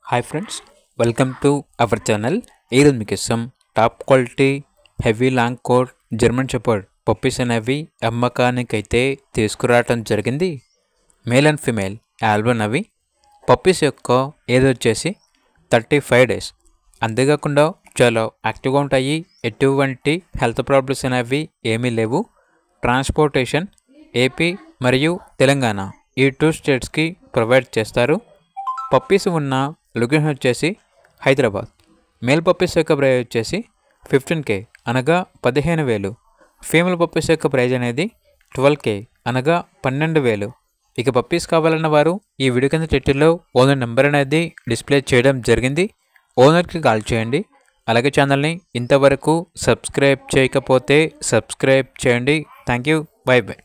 Hi friends, welcome to our channel. ఈరోజు మీకు ఇష్టం top quality heavy long coat German shepherd puppies అనేవి అమ్మకానికైతే తీసుకురావటం జరిగింది. మేల్ అండ్ ఫిమేల్ ఆల్బన్ అవి పప్పీస్ యొక్క ఏజ్ వచ్చేసి 35 డేస్. అంతేకాకుండా చాలా యాక్టివ్గా ఉంటాయి. ఎటువంటి హెల్త్ ప్రాబ్లమ్స్ అనేవి ఏమీ లేవు. ట్రాన్స్పోర్టేషన్ ఏపీ మరియు తెలంగాణ ఈ 2 స్టేట్స్కి ప్రొవైడ్ చేస్తారు. పప్పీస్ ఉన్న లొకేషన్ వచ్చేసి హైదరాబాద్. మేల్ పప్పీస్ యొక్క ప్రైజ్ వచ్చేసి 15K అనగా 15,000. ఫీమేల్ పప్పీస్ యొక్క ప్రైజ్ అనేది 12K అనగా 12,000. ఇక పప్పీస్ కావాలన్న వారు ఈ వీడియో కింద టైటిల్లో ఓనర్ నెంబర్ అనేది డిస్ప్లే చేయడం జరిగింది. ఓనర్కి కాల్ చేయండి. అలాగే ఛానల్ని ఇంతవరకు సబ్స్క్రైబ్ చేయకపోతే సబ్స్క్రైబ్ చేయండి. Thank you. By by.